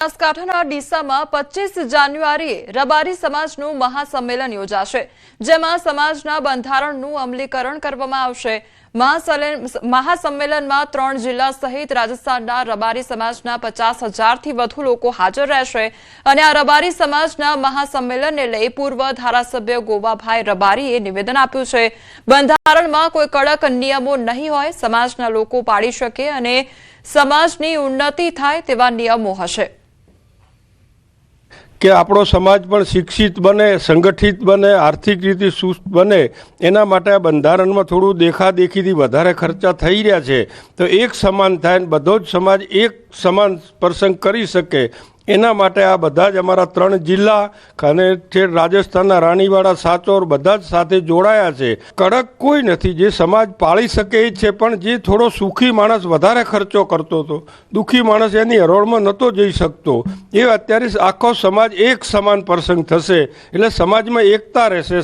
બનાસકાંઠાના ડીસામાં 25 જાન્યુઆરીએ રબારી સમાજનું મહાસંમેલન યોજાશે, જેમાં સમાજના બંધારણનું અમલીકરણ કરવામાં આવશે। મહાસંમેલનમાં 3 જિલ્લા સહિત રાજસ્થાનના રબારી સમાજના 50,000થી વધુ લોકો હાજર રહેશે અને આ રબારી સમાજના મહાસંમેલનને લઈ પૂર્વ ધારાસભ્ય ગોવાભાઈ રબારીએ નિવેદન આપ્યું છે। બંધારણમાં કોઈ કડક નિયમો નહીં હોય, સમાજના લોકો પાડી શકે અને સમાજની ઉન્નતિ થાય તેવા નિયમો હશે કે આપણો સમાજ પણ શિક્ષિત બને, સંગઠિત બને, આર્થિક રીતે સુસ્ત બને, એના માટે આ બંધારણમાં થોડું દેખાદેખીથી વધારે ખર્ચા થઈ રહ્યા છે। તો એક સમાન થાય, બધો જ સમાજ એક સમાન પ્રસંગ કરી શકે, એના માટે આ બધા જ અમારા 3 જિલ્લા અને રાજસ્થાનના રાણીવાડા, સાચોર બધા જ સાથે જોડાયા છે। કડક કોઈ નથી, જે સમાજ પાળી શકે એ છે, પણ જે થોડો સુખી માણસ વધારે ખર્ચો કરતો હતો, દુઃખી માણસ એની હરોળમાં નહોતો જઈ શકતો, એ અત્યારે આખો સમાજ એક સમાન પ્રસંગ થશે, એટલે સમાજમાં એકતા રહેશે।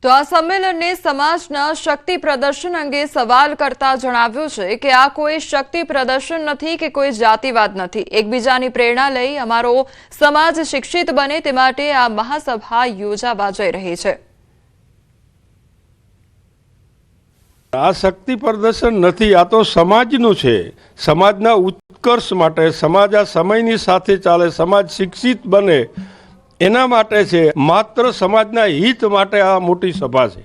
તો આ સંમેલનને સમાજના શક્તિ પ્રદર્શન અંગે સવાલ કરતા જણાવ્યું છે કે આ કોઈ શક્તિ પ્રદર્શન નથી કે કોઈ જાતિવાદ નથી, એકબીજાની પ્રેરણા લઈ અમારો સમાજ શિક્ષિત બને તે માટે આ મહાસભા યોજાવા જઈ રહી છે। આ શક્તિ પ્રદર્શન નથી, આ તો સમાજનું છે। સમાજના ઉત્કર્ષ માટે, સમાજ આ સમયની સાથે ચાલે, સમાજ શિક્ષિત બને એના માટે છે, માત્ર સમાજના હિત માટે આ મોટી સભા છે।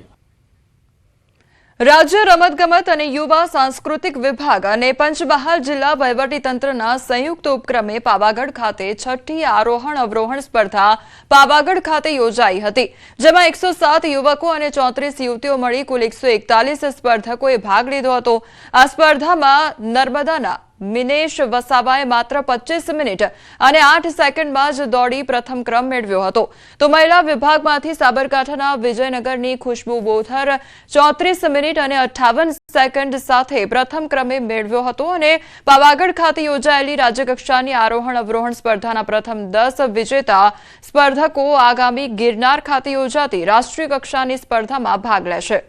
રાજ્ય રમતગમત અને યુવા સાંસ્કૃતિક વિભાગ અને પંચમહાલ જિલ્લા વહીવટીતંત્રના સંયુક્ત ઉપક્રમે પાવાગઢ ખાતે 6ઠ્ઠી આરોહણ અવરોહણ સ્પર્ધા પાવાગઢ ખાતે યોજાઈ હતી, જેમાં 107 યુવકો અને 34 યુવતીઓ મળી કુલ 141 સ્પર્ધકોએ ભાગ લીધો હતો। આ સ્પર્ધામાં નર્મદાના મિનેશ વસાવાએ માત્ર 25 મિનિટ અને 8 સેકન્ડમાં જ દોડી પ્રથમ ક્રમ મેળવ્યો હતો, તો મહિલા વિભાગમાંથી સાબરકાંઠાના વિજયનગરની ખુશ્બુ બોથર 34 મિનિટ અને 58 સેકન્ડ સાથે પ્રથમ ક્રમે મેળવ્યો હતો અને પાવાગઢ ખાતે યોજાયેલી રાજ્યકક્ષાની આરોહણ અવરોહણ સ્પર્ધાના પ્રથમ 10 વિજેતા સ્પર્ધકો આગામી ગિરનાર ખાતે યોજાતી રાષ્ટ્રીય કક્ષાની સ્પર્ધામાં ભાગ લેશે।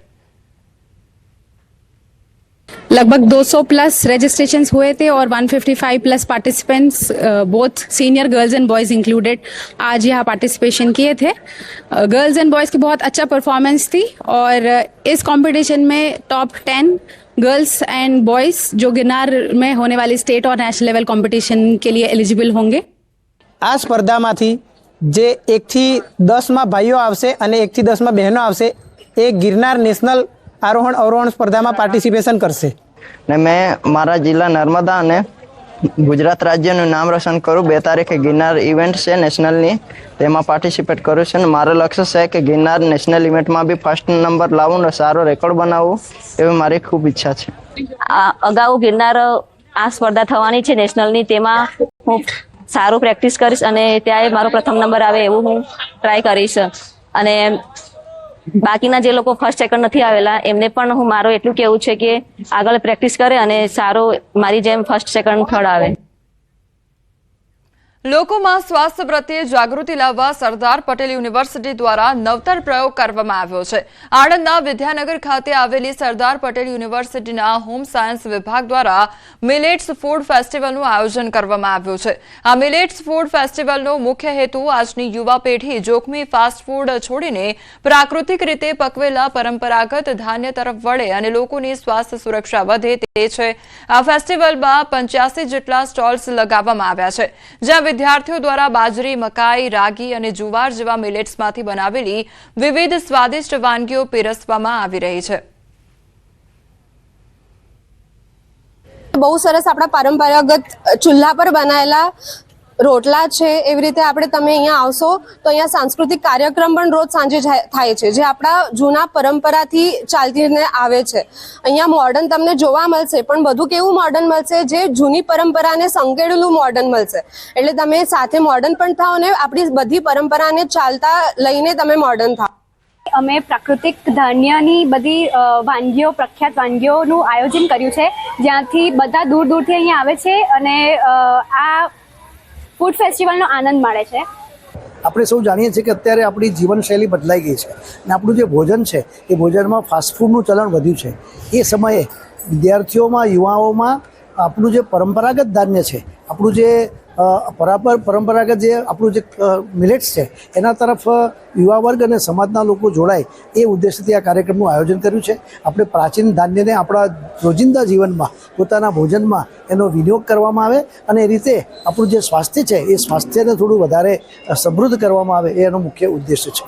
लगभग 200 प्लस रजिस्ट्रेशंस हुए थे और 155 plus participants, both senior girls and boys included, आज यहाँ पार्टिसिपेशन किए थे। गर्ल्स एंड बॉयज़ की बहुत अच्छा परफॉर्मेंस थी और इस कंपटीशन में टॉप 10 गर्ल्स एंड बॉयज़ जो गिरनार में होने वाली स्टेट और नेशनल लेवल कंपटीशन के लिए एलिजिबल होंगे। આ સ્પર્ધામાંથી જે 1 થી 10માં ભાઈઓ આવશે અને 1 થી 10માં બહેનો આવશે, એ ગિરનાર નેશનલ આરોહણ અવરોહણ સ્પર્ધામાં પાર્ટિસિપેશન કરશે। ને મેં મારા જિલ્લા નર્મદા અને ગુજરાત રાજ્યનું નામ રોશન કરું। 2 તારીખે ગિરનાર ઇવેન્ટ છે નેશનલની, તેમાં પાર્ટિસિપેટ કરું છું। મારો લક્ષ્ય છે કે ગિરનાર નેશનલ ઇવેન્ટમાં બી ફર્સ્ટ નંબર લાવું ને સારો રેકોર્ડ બનાવવું, એવી મારી ખૂબ ઈચ્છા છે। અગાઉ ગિરનાર આ સ્પર્ધા થવાની છે નેશનલની, તેમાં હું સારું પ્રેક્ટિસ કરીશ અને ત્યાં મારો પ્રથમ નંબર આવે એવું હું ટ્રાય કરીશ। અને બાકીના જે લોકો ફર્સ્ટ સેકન્ડ નથી આવેલા એમને પણ હું મારું એટલું કહેવું છે કે આગળ પ્રેક્ટિસ કરે અને સારો મારી જેમ ફર્સ્ટ સેકન્ડ થર્ડ આવે। લોકોમાં સ્વાસ્થ્ય પ્રત્યે જાગૃતિ લાવવા સરદાર પટેલ યુનિવર્સિટી દ્વારા નવતર પ્રયોગ કરવામાં આવ્યો છે। આણંદના વિદ્યાનગર ખાતે આવેલી સરદાર પટેલ યુનિવર્સિટીના હોમ સાયન્સ વિભાગ દ્વારા મિલેટ્સ ફૂડ ફેસ્ટિવલનું આયોજન કરવામાં આવ્યું છે। આ મિલેટ્સ ફૂડ ફેસ્ટિવલનો મુખ્ય હેતુ આજની યુવા પેઢી જોખમી ફાસ્ટ ફૂડ છોડીને પ્રાકૃતિક રીતે પકવેલા પરંપરાગત ધાન્ય તરફ વળે અને લોકોની સ્વાસ્થ્ય સુરક્ષા વધે તે છે। આ ફેસ્ટિવલમાં 85 જેટલા સ્ટોલ્સ લગાવવામાં આવ્યા છે, જ્યાં વિદ્યાર્થીઓ દ્વારા બાજરી, મકાઈ, રાગી અને જુવાર જેવા મિલેટ્સમાંથી બનાવેલી વિવિધ સ્વાદિષ્ટ વાનગીઓ પીરસવામાં આવી રહી છે। બહુ સરસ આપણા પરંપરાગત ચૂલ્હા પર બનાવેલા રોટલા છે, એવી રીતે તમે અહીંયા આવશો તો અહીંયા સાંસ્કૃતિક કાર્યક્રમ પણ રોજ સાંજે થાય છે, જે આપણા જૂના પરંપરાથી ચાલતીને આવે છે। અહીંયા મોડર્ન તમને જોવા મળશે, પણ બધું કેવું મોડર્ન મળશે, જે જૂની પરંપરાને સંકેડેલું મોડર્ન મળશે, એટલે તમે સાથે મોડર્ન પણ થાઓ ને આપણી બધી પરંપરાને ચાલતા લઈને તમે મોડર્ન થાઓ। અમે પ્રાકૃતિક ધાન્યની બધી વાનગીઓ, પ્રખ્યાત વાનગીઓનું આયોજન કર્યું છે, જ્યાંથી બધા દૂર દૂરથી અહીંયા આવે છે અને આ ફૂડ ફેસ્ટિવલનો આનંદ માણે છે। આપણે સૌ જાણીએ છીએ કે અત્યારે આપણી જીવનશૈલી બદલાઈ ગઈ છે અને આપણું જે ભોજન છે એ ભોજનમાં ફાસ્ટ ફૂડનું ચલણ વધ્યું છે। એ સમયે વિદ્યાર્થીઓમાં, યુવાઓમાં આપણું જે પરંપરાગત ધાન્ય છે, આપણું જે પરંપરાગત જે આપણું જે મિલેટ્સ છે એના તરફ યુવા વર્ગ અને સમાજના લોકો જોડાય એ ઉદ્દેશથી આ કાર્યક્રમનું આયોજન કર્યું છે. આપણે પ્રાચીન ધાન્યને આપણા રોજિંદા જીવનમાં પોતાના ભોજનમાં એનો વિનિયોગ કરવામાં આવે અને એ રીતે આપણું જે સ્વાસ્થ્ય છે એ સ્વાસ્થ્યને થોડું વધારે સમૃદ્ધ કરવામાં આવે એ એનો મુખ્ય ઉદ્દેશ્ય છે.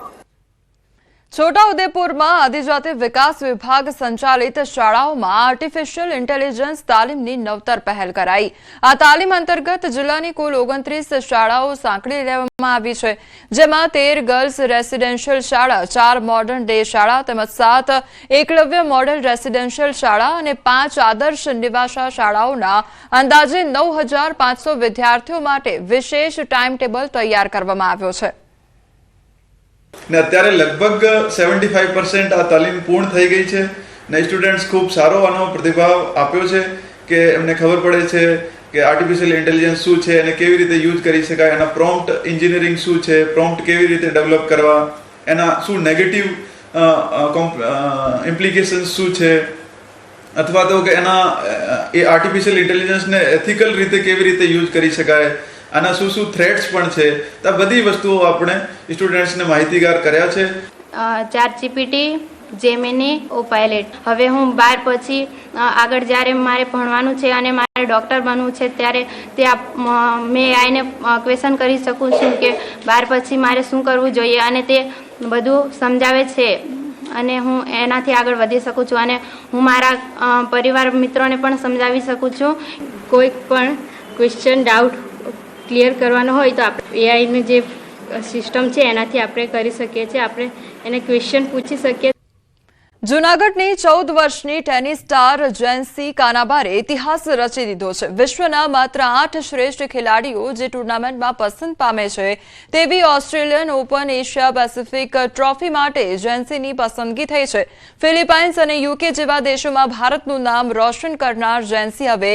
છોટાઉદેપુરમાં આદિજાતિ વિકાસ વિભાગ સંચાલિત શાળાઓમાં આર્ટિફિશિયલ ઇન્ટેલિજન્સ તાલીમની નવતર પહેલ કરાઈ. આ તાલીમ અંતર્ગત જિલ્લાની કુલ 29 શાળાઓ સાંકળી લેવામાં આવી છે, જેમાં 13 ગર્લ્સ રેસિડેન્શિયલ શાળા, 4 મોડર્ન ડે શાળા તેમજ 7 એકલવ્ય મોડેલ રેસિડેન્શિયલ શાળા અને 5 આદર્શ નિવાસા શાળાઓના અંદાજે 9,500 વિદ્યાર્થીઓ માટે વિશેષ ટાઈમ ટેબલ તૈયાર કરવામાં આવ્યો છે. ને અત્યારે લગભગ 75% આ તાલીમ પૂર્ણ થઈ ગઈ છે ને સ્ટુડન્ટ્સ ખૂબ સારો આનો પ્રતિભાવ આપ્યો છે કે એમને ખબર પડે છે કે આર્ટિફિશિયલ ઇન્ટેલિજન્સ શું છે અને કેવી રીતે યુઝ કરી શકાય, એના પ્રોમ્પ્ટ એન્જિનિયરિંગ શું છે, પ્રોમ્પ્ટ કેવી રીતે ડેવલપ કરવા, એના શું નેગેટિવ ઇમ્પ્લિકેશન્સ શું છે, અથવા તો કે એના એ આર્ટિફિશિયલ ઇન્ટેલિજન્સને એથિકલ રીતે કેવી રીતે યુઝ કરી શકાય, આના શું શું થ્રેટ્સ પણ છે. તો આ બધી વસ્તુઓ આપણે સ્ટુડન્ટ્સને માહિતીગાર કર્યા છે. ChatGPT, Gemini, pilot. હવે હું 12 પછી આગળ જ્યારે મારે ભણવાનું છે અને મારે ડૉક્ટર બનવું છે ત્યારે મેં આઈને ક્વેશ્ચન કરી શકું છું કે 12 પછી મારે શું કરવું જોઈએ અને તે બધું સમજાવે છે અને હું એનાથી આગળ વધી શકું છું અને હું મારા પરિવાર મિત્રોને પણ સમજાવી શકું છું. કોઈ પણ ક્વેશ્ચન ડાઉટ ક્લિયર કરવાનો હોય તો આપણે એઆઈની જે સિસ્ટમ છે એનાથી આપણે કરી શકીએ છીએ. આપણે એને ક્વેશ્ચન પૂછી શકીએ. જૂનાગઢની 14 વર્ષની ટેનિસ સ્ટાર જેન્સી કાનાબારે ઇતિહાસ રચી દીધો છે. વિશ્વના માત્ર 8 શ્રેષ્ઠ ખેલાડીઓ જે ટુર્નામેન્ટમાં પસંદ પામે છે તેવી Australian Open Asia Pacific trophy માટે જેન્સીની પસંદગી થઈ છે. ફિલિપાઇન્સ અને યુકે જેવા દેશોમાં ભારતનું નામ રોશન કરનાર જેન્સી હવે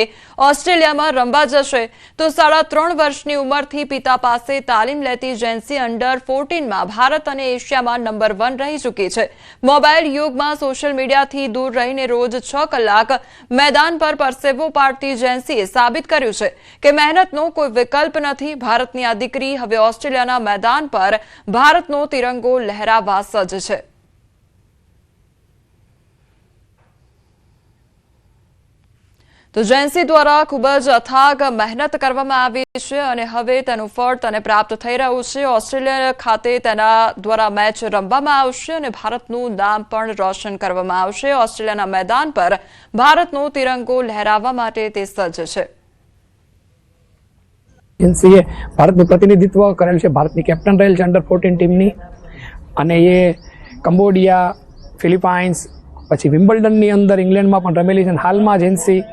ઓસ્ટ્રેલિયામાં રમવા જશે. તો 3.5 વર્ષની ઉંમરથી પિતા પાસે તાલીમ લેતી જેન્સી અંડર 14માં ભારત અને એશિયામાં નંબર 1 રહી ચૂકી છે. મોબાઈલ યુગમાં સોશિયલ મીડિયાથી દૂર રહીને રોજ 6 કલાક મેદાન પર પરસેવો પાડતી જેન્સીએ સાબિત કર્યું છે કે મહેનતનો કોઈ વિકલ્પ નથી. ભારતની આ દીકરી હવે ઓસ્ટ્રેલિયાના મેદાન પર ભારતનો તિરંગો લહેરાવવા સજ્જ છે. તો જેન્સી દ્વારા ખૂબ જ અથાગ મહેનત કરવામાં આવી છે અને હવે તેનું ફળ તેને પ્રાપ્ત થઈ રહ્યું છે. ઓસ્ટ્રેલિયા ખાતે તેના દ્વારા મેચ રમવામાં આવશે અને ભારતનું નામ પણ રોશન કરવામાં આવશે. ઓસ્ટ્રેલિયાના મેદાન પર ભારતનો તિરંગો લહેરાવવા માટે તે સજ્જ છે. જેન્સીએ ભારતનું પ્રતિનિધિત્વ કરેલ છે, ભારતની કેપ્ટન રહેલ છે અંડર 14 ટીમની અને એ કંબોડિયા, ફિલિપાઇન્સ, પછી વિમ્બલ્ડનની અંદર ઇંગ્લેન્ડમાં પણ રમેલી છે. હાલમાં જેન્સી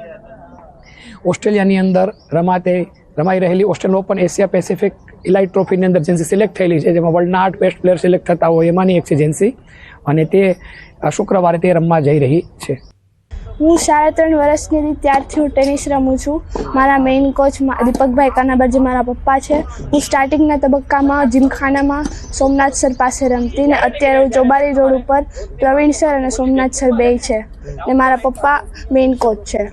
ઓસ્ટ્રેલિયાની અંદર રમાઈ રહેલી Australian Open Asia Pacific elite ટ્રોફીની અંદર જેન્સી સિલેક્ટ થયેલી છે, જેમાં વર્લ્ડના 8 બેસ્ટ પ્લેયર સિલેક્ટ થતા હોય એમાંની એક છે જેન્સી અને તે શુક્રવારે તે રમવા જઈ રહી છે. હું 3.5 વર્ષની હતી ત્યારથી હું ટેનિસ રમું છું. મારા મેઇન કોચ દીપકભાઈ કાનાબર જે મારા પપ્પા છે. હું સ્ટાર્ટિંગના તબક્કામાં જીમખાનામાં સોમનાથ સર પાસે રમતી ને અત્યારે હું ચોબારી રોડ ઉપર પ્રવીણ સર અને સોમનાથ સર બેય છે ને મારા પપ્પા મેઇન કોચ છે.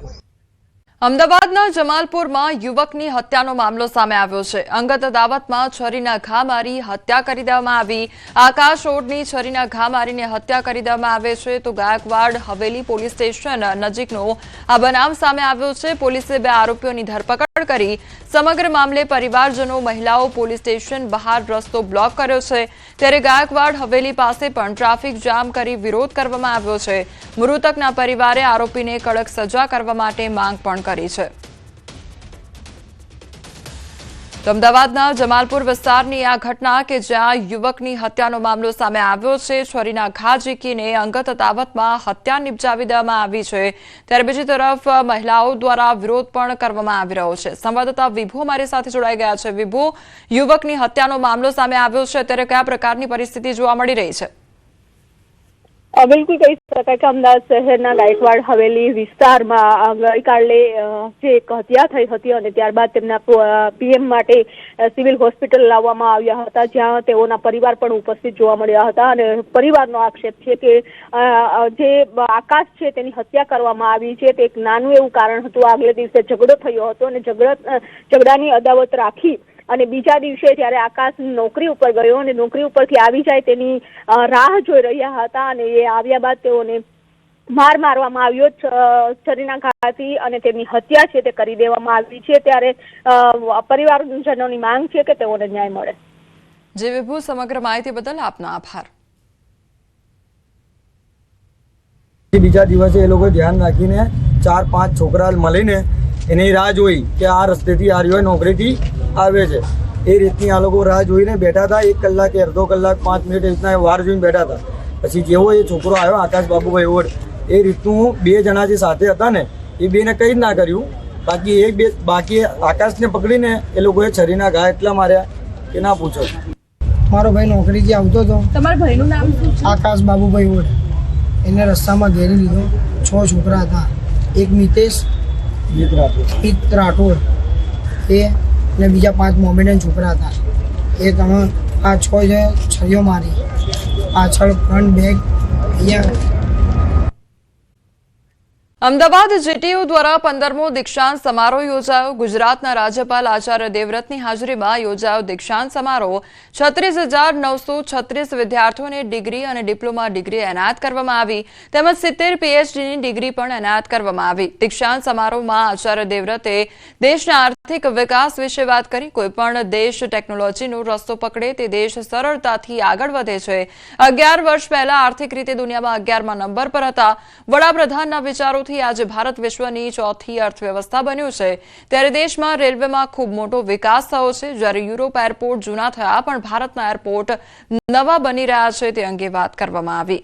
અમદાવાદના જમાલપુરમાં યુવકની હત્યાનો મામલો સામે આવ્યો છે. અંગત દાવતમાં છરીના ઘા મારી હત્યા કરી દેવામાં આવી. આકાશ ઓડની છરીના ઘા મારીને હત્યા કરી દેવામાં આવે છે. તો ગાયકવાડ હવેલી પોલીસ સ્ટેશન નજીકનો આ બનાવ સામે આવ્યો છે. પોલીસે 2 આરોપીઓની ધરપકડ કરી સમગ્ર મામલે પરિવારજનો મહિલાઓ પોલીસ સ્ટેશન બહાર રસ્તો બ્લોક કર્યો છે. ત્યારે ગાયકવાડ હવેલી પાસે પણ ટ્રાફિક જામ કરી વિરોધ કરવામાં આવ્યો છે. મૃતકના પરિવારે આરોપીને કડક સજા કરવા માટે માંગ પણ કરી છે. તો અમદાવાદના જમાલપુર વિસ્તારની આ ઘટના કે જ્યાં યુવકની હત્યાનો મામલો સામે આવ્યો છે. છરીના ઘા ઝીકીને અંગત દાવતમાં હત્યા નિપજાવી દેવામાં આવી છે. ત્યારે બીજી તરફ મહિલાઓ દ્વારા વિરોધ પણ કરવામાં આવી રહ્યો છે. સંવાદદાતા વિભુ અમારી સાથે જોડાઈ ગયા છે. વિભુ, યુવકની હત્યાનો મામલો સામે આવ્યો છે, ત્યારે કયા પ્રકારની પરિસ્થિતિ જોવા મળી રહી છે? બિલકુલ કહી શકાય કે અમદાવાદ શહેરના ગાયકવાડ હવેલી વિસ્તારમાં ગઈકાલે જે એક હત્યા થઈ હતી અને ત્યારબાદ તેમના પીએમ માટે સિવિલ હોસ્પિટલ લાવવામાં આવ્યા હતા, જ્યાં તેઓના પરિવાર પણ ઉપસ્થિત જોવા મળ્યા હતા. અને પરિવારનો આક્ષેપ છે કે જે આકાશ છે તેની હત્યા કરવામાં આવી છે તે એક નાનું એવું કારણ હતું. આગલે દિવસે ઝઘડો થયો હતો અને ઝઘડાની અદાવત રાખી અને બીજા દિવસે જ્યારે આકાશ નોકરી ઉપર ગયો અને નોકરી ઉપરથી આવી જાય તેની રાહ જોઈ રહ્યા હતા અને એ આવ્યા બાદ તેઓને માર મારવામાં આવ્યો છરીના ઘાથી અને તેમની હત્યા છે તે કરી દેવામાં આવી છે. ત્યારે પરિવારજનોની માંગ છે કે તેઓને ન્યાય મળે. જે વિભુ, સમગ્ર માહિતી બદલ આપનો આભાર. બીજા દિવસે એ લોકો ધ્યાન રાખીને 4-5 છોકરા મળીને એની રાહ જોઈ કે આ રસ્તેથી આ રહ્યો નોકરીથી આવે છે. એ રીતની આ લોકો રાહ જોઈને બેઠા હતા. 1 કલાક કે અડધો કલાક 5 મિનિટ એ રીતના વાર જોઈને બેઠા હતા. પછી જેવો એ છોકરો આવ્યો આકાશ બાબુભાઈ ઓડ, એ રીતનું 2 જણા જે સાથે હતા ને એ બેને કંઈ જ ના કર્યું. બાકી આકાશને પકડીને એ લોકોએ છરીના ઘા એટલા માર્યા કે ના પૂછો. મારો ભાઈ નોકરીથી આવતો હતો. તમારા ભાઈનું નામ શું છે? આકાશ બાબુભાઈ ઓડ. એને રસ્તામાં ઘેરી લીધો. 6 છોકરા હતા. એક મિતેશ રાઠોડ એ ને બીજા 5 મોમેડન છોકરા હતા. એ તમે આ 6 છે છરીઓ મારી પાછળ ફ્રન્ટ બેગ અહીંયા. અમદાવાદ જીટીયુ દ્વારા 15મો દીક્ષાંત સમારોહ યોજાયો. ગુજરાતના રાજ્યપાલ આચાર્ય દેવવ્રતની હાજરીમાં યોજાયો દીક્ષાંત સમારોહ. 36,936 વિદ્યાર્થીઓને ડિગ્રી અને ડિપ્લોમા ડિગ્રી એનાયત કરવામાં આવી, તેમજ 70 પીએચડીની ડિગ્રી પણ એનાયત કરવામાં આવી. દીક્ષાંત સમારોહમાં આચાર્ય દેવવ્રતે દેશના આર્થિક વિકાસ વિશે વાત કરી. કોઈપણ દેશ ટેકનોલોજીનો રસ્તો પકડે તે દેશ સરળતાથી આગળ વધે છે. 11 વર્ષ પહેલા આર્થિક રીતે દુનિયામાં 11મા નંબર પર હતા. વડાપ્રધાનના વિચારોથી આજે ભારત વિશ્વની 4થી અર્થવ્યવસ્થા બન્યું છે. ત્યારે દેશમાં રેલવેમાં ખૂબ મોટો વિકાસ થયો છે. જ્યારે યુરોપ એરપોર્ટ જૂના થયા પણ ભારતના એરપોર્ટ નવા બની રહ્યા છે તે અંગે વાત કરવામાં આવી.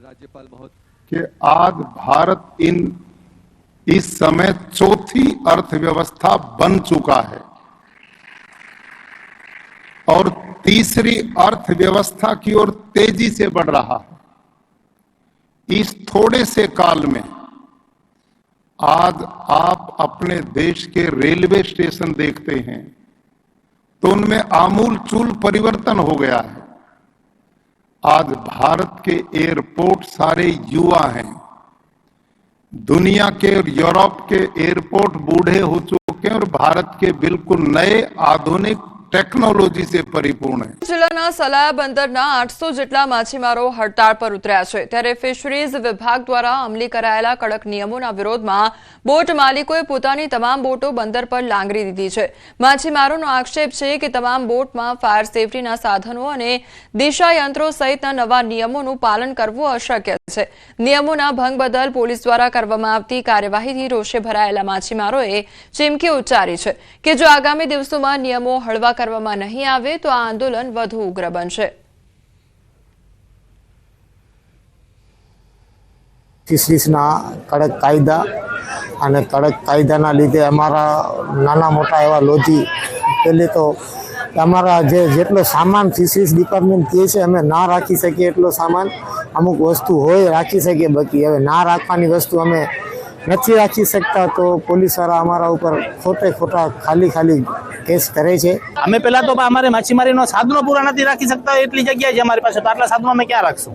राज्यपाल महोदय कि आज भारत इस समय 4थी अर्थव्यवस्था बन चुका है और तीसरी अर्थव्यवस्था की ओर तेजी से बढ़ रहा है. इस थोड़े से काल में आज आप अपने देश के रेलवे स्टेशन देखते हैं तो उनमें आमूल चूल परिवर्तन हो गया है. आज भारत के एयरपोर्ट सारे युवा हैं. दुनिया के और यूरोप के एयरपोर्ट बूढ़े हो चुके हैं और भारत के बिल्कुल नए आधुनिक ટેકનોલોજી સે પરિપૂર્ણ છે. જિલ્લાના સલાયા બંદરના 800 જેટલા માછીમારો હડતાળ પર ઉતર્યા છે. ત્યારે ફિશરીઝ વિભાગ દ્વારા અમલી કરાયેલા કડક નિયમોના વિરોધમાં બોટ માલિકોએ પોતાની તમામ બોટો બંદર પર લાંગરી દીધી છે. માછીમારોનો આક્ષેપ છે કે તમામ બોટમાં ફાયર સેફટીના સાધનો અને દિશા યંત્રો સહિતના નવા નિયમોનું પાલન કરવું અશક્ય છે. નિયમોના ભંગ બદલ પોલીસ દ્વારા કરવામાં આવતી કાર્યવાહીથી રોષે ભરાયેલા માછીમારોએ ચીમકી ઉચ્ચારી છે કે જો આગામી દિવસોમાં નિયમો હળવા કરવામાં નહીં આવે તો આ આંદોલન વધુ ઉગ્ર બનશે. ફિશરીઝના કડક કાયદા અને કડક કાયદાના લીધે અમારા નાના મોટા એવા લોધી પહેલે તો અમારા જેટલો સામાન ફિશરીઝ ડિપાર્ટમેન્ટ કહે છે અમે ના રાખી શકીએ એટલો સામાન, અમુક વસ્તુ હોય રાખી શકીએ, બાકી હવે ના રાખવાની વસ્તુ અમે નથી રાખી શકતા તો પોલીસવાળા અમારા ઉપર ખોટા ખાલી કેસ કરે છે. અમે પહેલા તો અમારે માછીમારીનો સાધનો પૂરા નથી રાખી શકતા એટલી જગ્યા છે અમારી પાસે, તો આટલા સાધનો અમે ક્યાં રાખશું?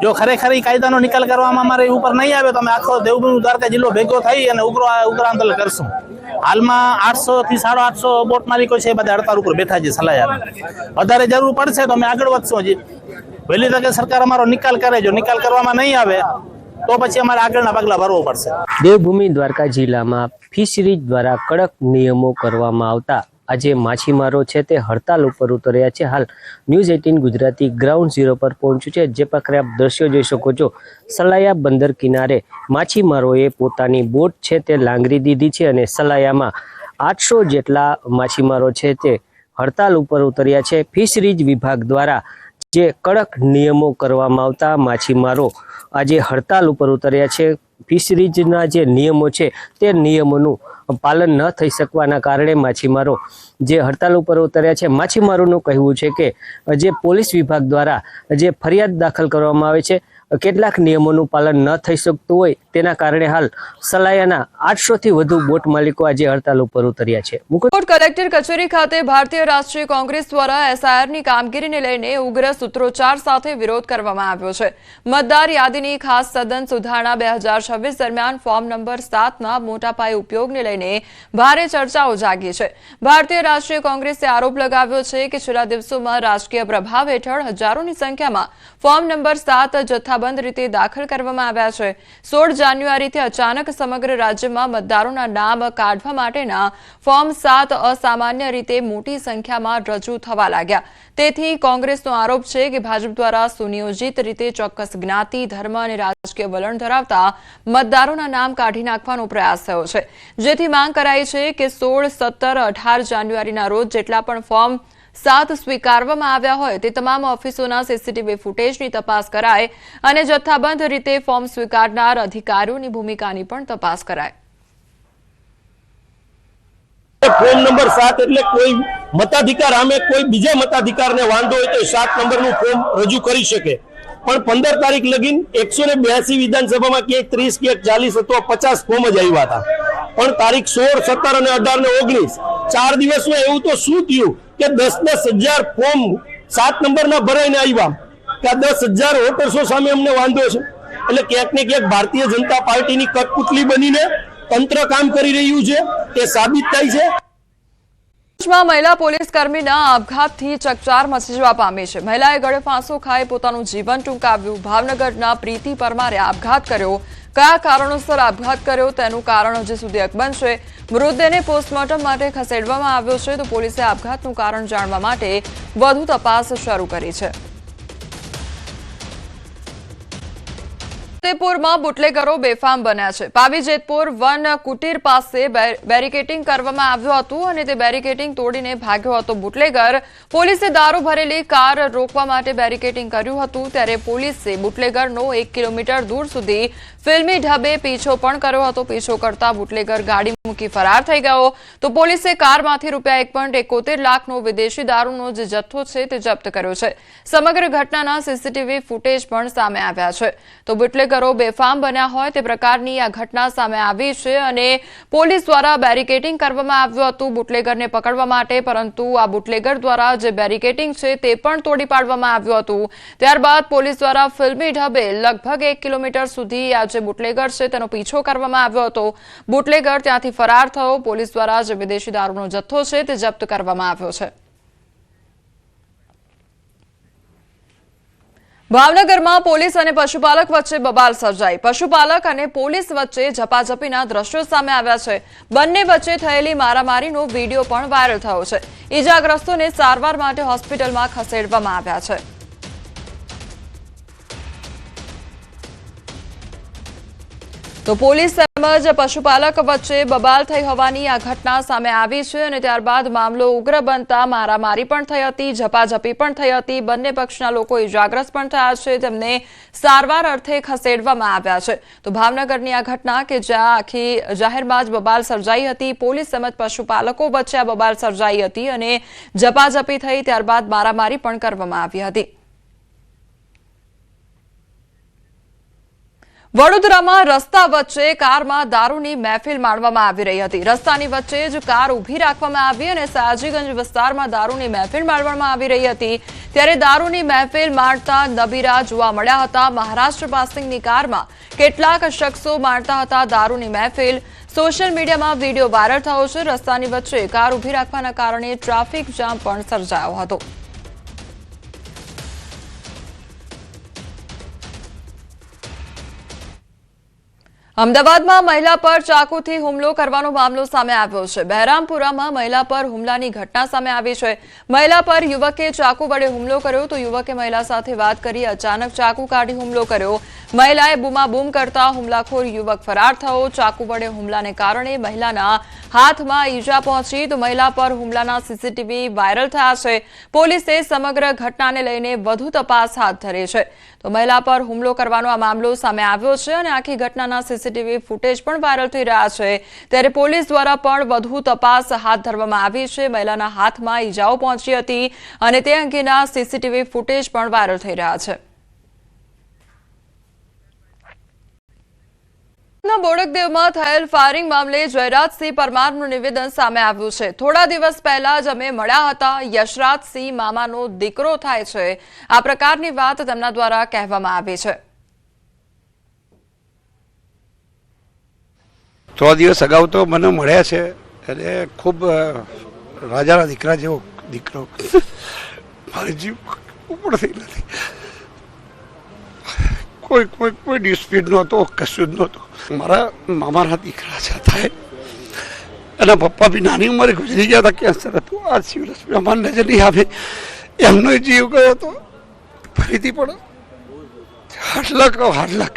જો ખરેખર કાયદાનો નિકાલ કરવામાં અમારે ઉપર નહીં આવે તો અમે આખો દેવભૂમિ દ્વારકા જિલ્લો ભેગો થઈ અને ઉગ્ર આંદોલન કરશું. હાલમાં 800 થી 850 બોટ માલિકો છે બધા હડતાળ ઉપર બેઠા છે સલાયા. વધારે જરૂર પડશે તો અમે આગળ વધશું. હજી વહેલી તકે સરકાર અમારો નિકાલ કરે, જો નિકાલ કરવામાં નહીં આવે તો પછી અમારે આગળના પગલા ભરવો પડશે. દેવભૂમિ દ્વારકા જિલ્લામાં ફિશરીઝ દ્વારા કડક નિયમો કરવામાં આવતા આજે માછીમારો છે તે હડતાલ ઉપર ઉતર્યા છે. હાલ ન્યૂઝ 18 ગુજરાતી ગ્રાઉન્ડ ઝીરો પર પહોંચ્યું છે. જે પ્રકારે આપ દ્રશ્યો જોઈ શકો છો, સલાયા બંદર કિનારે માછીમારોએ પોતાની બોટ છે તે લાંગરી દીધી છે અને સલાયામાં 800 જેટલા માછીમારો છે તે હડતાલ ઉપર ઉતર્યા છે. ફિશરીઝ વિભાગ દ્વારા જે કડક નિયમો કરવામાં આવતા માછીમારો આજે હડતાલ ઉપર ઉતર્યા છે. ફિશરીઝના જે નિયમો છે તે નિયમોનું પાલન ન થઈ શકવાના કારણે માછીમારો જે હડતાલ ઉપર ઉતર્યા છે. માછીમારોનું કહેવું છે કે જે પોલીસ વિભાગ દ્વારા જે ફરિયાદ દાખલ કરવામાં આવે છે, કેટલાક નિયમોનું પાલન ન થઈ શકતું હોય તેના કારણે હાલ સલાયાના 800 થી વધુ બોટ માલિકો આજે હડતાલ ઉપર ઉતર્યા છે. રાજકોટ કલેક્ટર કચેરી ખાતે ભારતીય રાષ્ટ્રીય કોંગ્રેસ દ્વારા એસઆઈઆરની કામગીરીને લઈને ઉગ્ર સૂત્રોચ્ચાર સાથે વિરોધ કરવામાં આવ્યો છે. મતદાર યાદીની ખાસ સદન સુધારણા 2026 દરમિયાન ફોર્મ નંબર 7ના મોટા પાયે ઉપયોગને લઈને ભારે ચર્ચાઓ જાગી છે. ભારતીય રાષ્ટ્રીય કોંગ્રેસે આરોપ લગાવ્યો છે કે છેલ્લા દિવસોમાં રાજકીય પ્રભાવ હેઠળ હજારોની સંખ્યામાં ફોર્મ નંબર 7 જથ્થાબંધ રીતે દાખલ કરવામાં આવ્યા છે. 16 જાન્યુઆરીથી અચાનક સમગ્ર રાજ્યમાં મતદારોના નામ કાઢવા માટેના ફોર્મ 7 અસામાન્ય રીતે મોટી સંખ્યામાં રજૂ થવા લાગ્યા. તેથી કોંગ્રેસનો આરોપ છે કે ભાજપ દ્વારા સુનિયોજિત રીતે ચોક્કસ જ્ઞાતિ, ધર્મ અને રાજકીય વલણ ધરાવતા મતદારોના નામ કાઢી નાખવાનો પ્રયાસ થયો છે. જેથી માંગ કરાઈ છે કે 16, 17, 18 જાન્યુઆરીના રોજ જેટલા પણ ફોર્મ 7 સ્વીકારવામાં આવ્યા હોય તે તમામ ઓફિસોના સીસીટીવી ફૂટેજની તપાસ કરાય અને જથ્થાબંધ રીતે ફોર્મ સ્વીકારનાર અધિકારીઓની ભૂમિકાની પણ તપાસ કરાય. ફોર્મ નંબર 7 એટલે કોઈ મતાધિકાર સામે કોઈ બીજા મતાધિકારને વાંધો હોય તો 7 નંબરનું ફોર્મ રજૂ કરી શકે. પણ 15 તારીખ લગીન 182 વિધાનસભામાં ક્યાંક 30, ક્યાંક 40 અથવા 50 ફોર્મ જ આવ્યા હતા. પણ તારીખ 16, 17 અને 18 ને 19 4 દિવસમાં એવું તો શું થયું કે 10,000 ફોર્મ 7 નંબરના ભરાઈને આવ્યા કે 10,000 વોટર્સો સામે અમને વાંધો છે. એટલે ક્યાંક ને ક્યાંક ભારતીય જનતા પાર્ટીની કઠપુતલી બનીને તંત્ર કામ કરી રહ્યું છે તે સાબિત થાય છે. મહિલા પોલીસ કર્મીના આપઘાતથી ચકચાર મચી જવા પામી છે. મહિલાએ ગળે ફાંસો ખાઈ પોતાનું જીવન ટૂંકાવ્યું. ભાવનગરના પ્રીતિ પરમારે આપઘાત કર્યો. કયા કારણોસર આપઘાત કર્યો તેનું કારણ હજી સુધી અકબંધ છે. મૃતદેહને પોસ્ટમોર્ટમ માટે ખસેડવામાં આવ્યો છે તો પોલીસે આપઘાતનું કારણ જાણવા માટે વધુ તપાસ શરૂ કરી છે. જેતપુરમાં બુટલેગરો બેફામ બન્યા છે. પાવી જેતપુર વન કુટીર પાસે બેરિકેટિંગ કરવામાં આવ્યું હતું અને તે બેરિકેટિંગ તોડીને ભાગ્યો હતો બુટલેગર. પોલીસે દારૂ ભરેલી કાર રોકવા માટે બેરિકેટિંગ કર્યું હતું ત્યારે પોલીસે બુટલેગરનો 1 કિલોમીટર દૂર સુધી ફિલ્મી ઢબે પીછો પણ કર્યો હતો. પીછો કરતા બુટલેગર ગાડી મૂકી ફરાર થઈ ગયો તો પોલીસે કારમાંથી ₹1.71 લાખનો વિદેશી દારૂનો જે જથ્થો છે તે જપ્ત કર્યો છે. સમગ્ર ઘટનાના સીસીટીવી ફૂટેજ પણ સામે આવ્યા છે. તો બુટલેગરો બેફામ બન્યા હોય તે પ્રકારની આ ઘટના સામે આવી છે અને પોલીસ દ્વારા બેરિકેટિંગ કરવામાં આવ્યું હતું બુટલેગરને પકડવા માટે, પરંતુ આ બુટલેગર દ્વારા જે બેરિકેટિંગ છે તે પણ તોડી પાડવામાં આવ્યું હતું. ત્યારબાદ પોલીસ દ્વારા ફિલ્મી ઢબે લગભગ 1 કિલોમીટર સુધી આ જે બુટલેગર છે તેનો પીછો કરવામાં આવ્યો હતો. બુટલેગર ત્યાંથી ફરાર થયો. પોલીસ દ્વારા જે વિદેશી દારૂનો જથ્થો છે તે જપ્ત કરવામાં આવ્યો છે. ભાવનગરમાં પોલીસ અને પશુપાલક વચ્ચે બબાલ સર્જાઈ. પશુપાલક અને પોલીસ વચ્ચે ઝપાઝપીના દ્રશ્યો સામે આવ્યા છે. બંને વચ્ચે થયેલી મારામારીનો વિડીયો પણ વાયરલ થયો છે. ઈજાગ્રસ્તોને સારવાર માટે હોસ્પિટલમાં ખસેડવામાં આવ્યા છે. તો પોલીસ તેમજ પશુપાલક વચ્ચે બબાલ થઈ હોવાની આ ઘટના સામે આવી છે અને ત્યારબાદ મામલો ઉગ્ર બનતા મારામારી પણ થઈ હતી, ઝપાઝપી પણ થઈ હતી. બંને પક્ષના લોકો ઇજાગ્રસ્ત પણ થયા છે. તેમને સારવાર અર્થે ખસેડવામાં આવ્યા છે. તો ભાવનગરની આ ઘટના કે જ્યાં આખી જાહેરમાં જ બબાલ સર્જાઈ હતી, પોલીસ તેમજ પશુપાલકો વચ્ચે આ બબાલ સર્જાઈ હતી અને ઝપાઝપી થઈ, ત્યારબાદ મારામારી પણ કરવામાં આવી હતી. વડોદરામાં રસ્તા વચ્ચે કારમાં દારૂની મહેફિલ માણવામાં આવી રહી હતી. રસ્તાની વચ્ચે જ કાર ઊભી રાખવામાં આવી અને સયાજીગંજ વિસ્તારમાં દારૂની મહેફિલ માણવામાં આવી રહી હતી. ત્યારે દારૂની મહેફિલ માણતા નબીરા જોવા મળ્યા હતા. મહારાષ્ટ્ર પાસિંગની કારમાં કેટલાક શખ્સો માણતા હતા દારૂની મહેફિલ. સોશિયલ મીડિયામાં વિડીયો વાયરલ થયો છે. રસ્તાની વચ્ચે કાર ઊભી રાખવાના કારણે ટ્રાફિક જામ પણ સર્જાયો હતો. અમદાવાદમાં મહિલા પર ચાકુથી હુમલો કરવાનો મામલો સામે આવ્યો છે. બહેરામપુરામાં મહિલા પર હુમલાની ઘટના સામે આવી છે. મહિલા પર યુવકે ચાકુ વડે હુમલો કર્યો તો યુવકે મહિલા સાથે વાત કરી અચાનક ચાકુ કાઢી હુમલો કર્યો. મહિલાએ બૂમાબૂમ કરતા હુમલાખોર યુવક ફરાર થયો. ચાકુ વડે હુમલાને કારણે મહિલાના હાથમાં ઈજા પહોંચી તો મહિલા પર હુમલાના સીસીટીવી વાયરલ થયા છે. પોલીસે સમગ્ર ઘટનાને લઈને વધુ તપાસ હાથ ધરી છે. તો મહિલા પર હુમલો કરવાનો આ મામલો સામે આવ્યો છે અને આખી ઘટનાના સીસીટીવી ફૂટેજ પણ વાયરલ થઈ રહ્યા છે। ત્યારે પોલીસ દ્વારા પણ વધુ તપાસ હાથ ધરવામાં આવી છે। મહિલાના હાથમાં ઈજાઓ પહોંચી હતી અને તે અંગેના સીસીટીવી ફૂટેજ પણ વાયરલ થઈ રહ્યા છે। બોડકદેવમાં થયેલ ફાયરિંગ મામલે જયરાજસિંહ પરમારનું નિવેદન સામે આવ્યું છે। થોડા દિવસ પહેલા જ અમે મળ્યા હતા। યશરાજસિંહ મામાનો દીકરો થાય છે, આ પ્રકારની વાત તેમના દ્વારા કહેવામાં આવી છે। 3 દિવસ અગાઉ તો મને મળ્યા છે અને ખૂબ રાજાના દીકરા જેવો દીકરો, મારી જીવ ઉપરથી નથી, કોઈ ડિસ્પ્યુટ નહોતો, કશું જ નહોતું। મારા મામાના દીકરા છે થાય, એના પપ્પા બી નાની ઉંમરે ગુજરી ગયા હતા, કેન્સર હતું। આ સિવિલ હોસ્પિટલમાં નજર નહીં આવે, એમનો જીવ ગયો હતો। ફરીથી પણ હાર્ડ લક।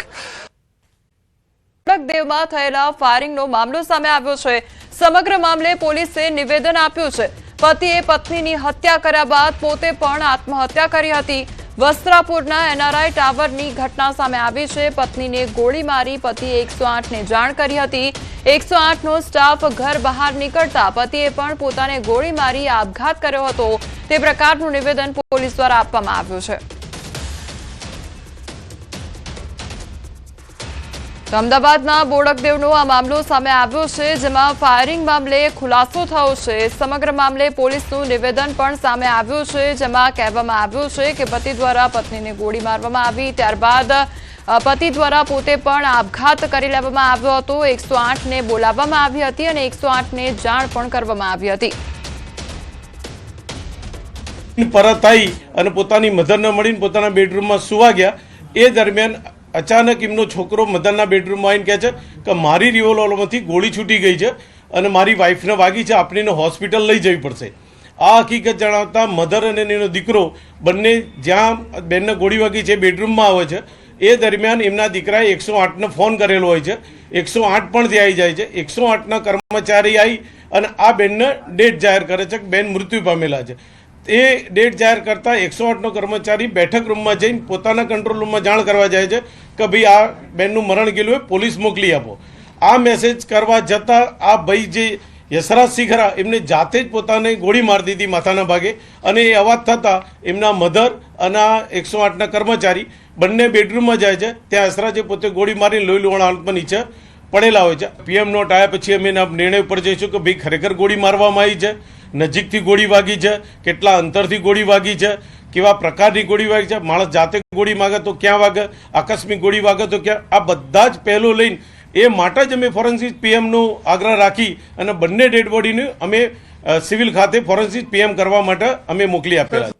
બોડકદેવમાં થયેલા ફાયરિંગનો મામલો સામે આવ્યો છે। સમગ્ર મામલે પોલીસે નિવેદન આપ્યું છે। પતિએ પત્નીની હત્યા કર્યા બાદ પોતે પણ આત્મહત્યા કરી હતી। વસ્ત્રાપુરના એનઆરઆઈ ટાવરની ઘટના સામે આવી છે। પત્નીને ગોળી મારી પતિએ 108ને જાણ કરી હતી। 108નો સ્ટાફ ઘર બહાર નીકળતા પતિએ પણ પોતાને ગોળી મારી આપઘાત કર્યો હતો, તે પ્રકારનું નિવેદન પોલીસ દ્વારા આપવામાં આવ્યું છે। અમદાવાદના બોડકદેવનો આ મામલો સામે આવ્યો છે, જેમાં ફાયરિંગ મામલે ખુલાસો થયો છે। સમગ્ર મામલે પોલીસનું નિવેદન પણ સામે આવ્યું છે, જેમાં કહેવામાં આવ્યું છે કે પતિ દ્વારા પત્નીને ગોળી મારવામાં આવી, ત્યારબાદ પતિ દ્વારા પોતે પણ આપઘાત કરી લેવામાં આવ્યો હતો। 108ને બોલાવવામાં આવી હતી અને 108ને જાણ પણ કરવામાં આવી હતી। પરત આવી અને પોતાની મધરને મળીને પોતાના બેડરૂમમાં સુવા ગયા। એ દરમિયાન અચાનક એમનો છોકરો મધરના બેડરૂમમાં આવીને કહે છે કે મારી રિવોલ્વરમાંથી ગોળી છૂટી ગઈ છે અને મારી વાઈફને વાગી છે, આપણે એને હોસ્પિટલ લઈ જવી પડશે। આ હકીકત જણાવતા મધર અને એનો દીકરો બંને જ્યાં બેનને ગોળી વાગી છે બેડરૂમમાં આવે છે। એ દરમિયાન એમના દીકરાએ 108ને ફોન કરેલો હોય છે, 108 પણ ત્યાં આવી જાય છે। 108ના કર્મચારી આવી અને આ બેનને ડેટ જાહેર કરે છે કે બેન મૃત્યુ પામેલા છે। એ ડેટ જાહેર કરતા 108નો કર્મચારી બેઠક રૂમમાં જઈને પોતાના કંટ્રોલ રૂમમાં જાણ કરવા જાય છે કે ભાઈ આ બેનનું મરણ ગયેલું હોય, પોલીસ મોકલી આપો। આ મેસેજ કરવા જતાં આ ભાઈ જે યશરાજસિંહ ખરા એમને જાતે જ પોતાને ગોળી મારી દીધી માથાના ભાગે અને એ અવાજ થતાં એમના મધર અને આ 108ના કર્મચારી બંને બેડરૂમમાં જાય છે। ત્યાં યશરાજે પોતે ગોળી મારીને લોહી લુહાણ હાલતમાં નીચે પડેલા હોય છે। પીએમ નોટ આવ્યા પછી અમે એના નિર્ણય ઉપર જઈશું કે ભાઈ ખરેખર ગોળી મારવામાં આવી છે, નજીકથી ગોળી વાગી છે, કેટલા અંતરથી ગોળી વાગી છે, કેવા પ્રકારની ગોળી વાગી છે, માણસ જાતે ગોળી માગે તો ક્યાં વાગે, આકસ્મિક ગોળી વાગે તો ક્યાં, આ બધા જ પહેલો લઈને એ માટે જ અમે ફોરેન્સિક પીએમનો આગ્રહ રાખી અને બંને ડેડ બોડીને અમે સિવિલ ખાતે ફોરેન્સિક પીએમ કરવા માટે અમે મોકલી આપેલા છે।